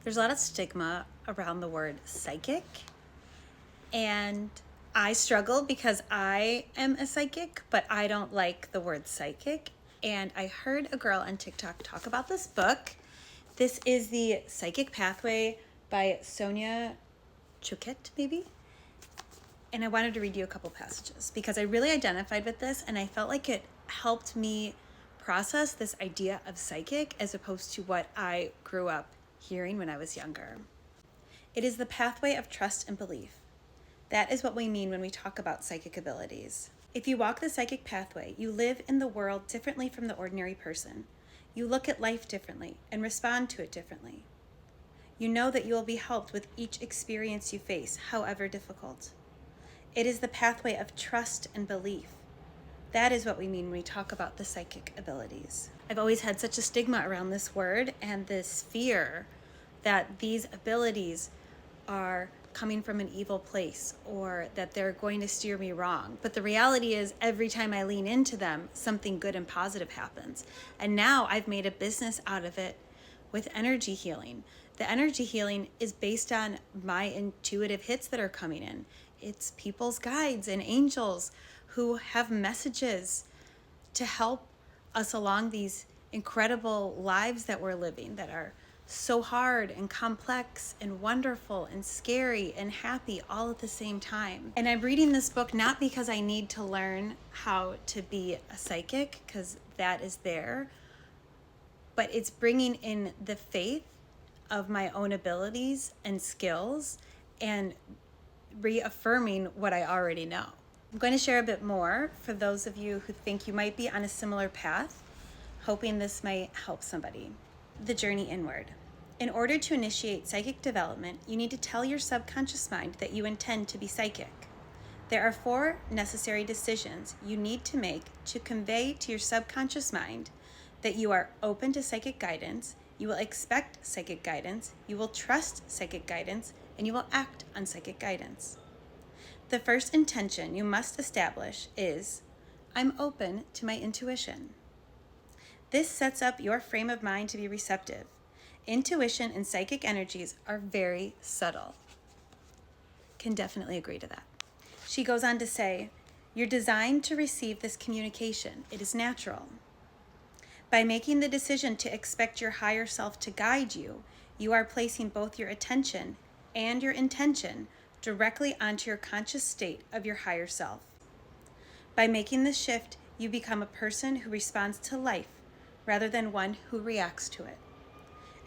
There's a lot of stigma around the word psychic, and I struggle because I am a psychic, but I don't like the word psychic. And I heard a girl on TikTok talk about this book. This is The Psychic Pathway by Sonia Choquette, maybe? And I wanted to read you a couple passages because I really identified with this, and I felt like it helped me process this idea of psychic as opposed to what I grew up hearing when I was younger. It is the pathway of trust and belief. That is what we mean when we talk about psychic abilities. If you walk the psychic pathway, you live in the world differently from the ordinary person. You look at life differently and respond to it differently. You know that you will be helped with each experience you face, however difficult. It is the pathway of trust and belief. That is what we mean when we talk about the psychic abilities. I've always had such a stigma around this word and this fear that these abilities are coming from an evil place or that they're going to steer me wrong. But the reality is every time I lean into them, something good and positive happens. And now I've made a business out of it with energy healing. The energy healing is based on my intuitive hits that are coming in. It's people's guides and angels who have messages to help us along these incredible lives that we're living that are so hard and complex and wonderful and scary and happy all at the same time. And I'm reading this book not because I need to learn how to be a psychic, because that is there, but it's bringing in the faith of my own abilities and skills and reaffirming what I already know. I'm going to share a bit more for those of you who think you might be on a similar path, hoping this might help somebody. The journey inward. In order to initiate psychic development, you need to tell your subconscious mind that you intend to be psychic. There are 4 necessary decisions you need to make to convey to your subconscious mind that you are open to psychic guidance, you will expect psychic guidance, you will trust psychic guidance, and you will act on psychic guidance. The first intention you must establish is, I'm open to my intuition. This sets up your frame of mind to be receptive. Intuition and psychic energies are very subtle. Can definitely agree to that. She goes on to say, you're designed to receive this communication. It is natural. By making the decision to expect your higher self to guide you, you are placing both your attention and your intention directly onto your conscious state of your higher self. By making this shift, you become a person who responds to life rather than one who reacts to it.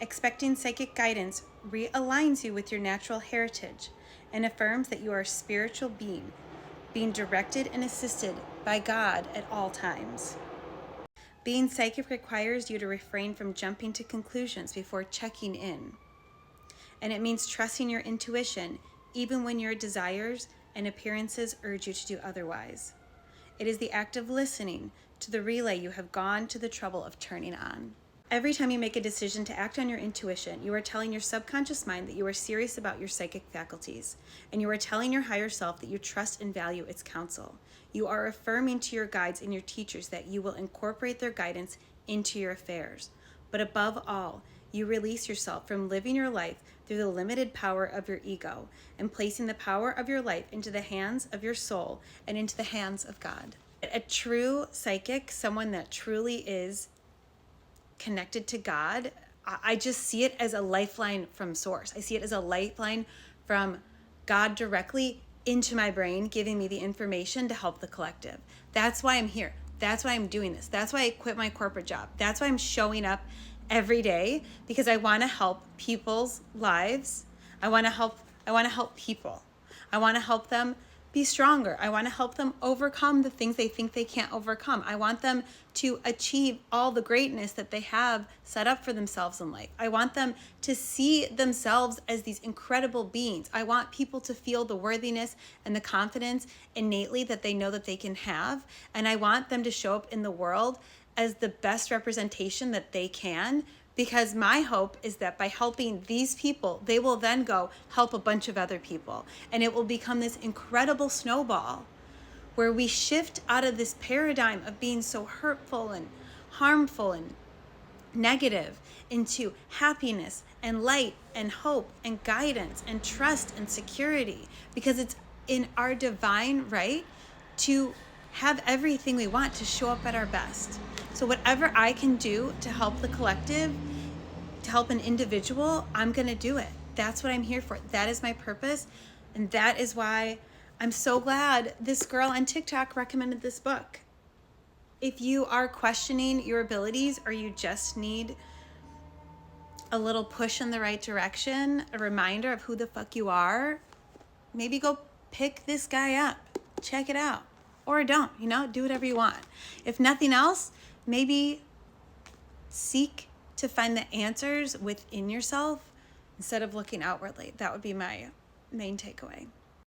Expecting psychic guidance realigns you with your natural heritage and affirms that you are a spiritual being, being directed and assisted by God at all times. Being psychic requires you to refrain from jumping to conclusions before checking in. And it means trusting your intuition even when your desires and appearances urge you to do otherwise. It is the act of listening to the relay you have gone to the trouble of turning on. Every time you make a decision to act on your intuition, you are telling your subconscious mind that you are serious about your psychic faculties, and you are telling your higher self that you trust and value its counsel. You are affirming to your guides and your teachers that you will incorporate their guidance into your affairs. But above all, you release yourself from living your life through the limited power of your ego and placing the power of your life into the hands of your soul and into the hands of God. A true psychic, someone that truly is connected to God, I just see it as a lifeline from source. I see it as a lifeline from God directly into my brain, giving me the information to help the collective. That's why I'm here. That's why I'm doing this. That's why I quit my corporate job. That's why I'm showing up every day, because I want to help people's lives. I want to help people. I want to help them be stronger. I want to help them overcome the things they think they can't overcome. I want them to achieve all the greatness that they have set up for themselves in life. I want them to see themselves as these incredible beings. I want people to feel the worthiness and the confidence innately that they know that they can have. And I want them to show up in the world as the best representation that they can, because my hope is that by helping these people, they will then go help a bunch of other people. And it will become this incredible snowball where we shift out of this paradigm of being so hurtful and harmful and negative into happiness and light and hope and guidance and trust and security, because it's in our divine right to have everything we want, to show up at our best. So whatever I can do to help the collective, to help an individual, I'm going to do it. That's what I'm here for. That is my purpose. And that is why I'm so glad this girl on TikTok recommended this book. If you are questioning your abilities, or you just need a little push in the right direction, a reminder of who the fuck you are, maybe go pick this guy up, check it out, or don't, do whatever you want. If nothing else, maybe seek to find the answers within yourself instead of looking outwardly. That would be my main takeaway.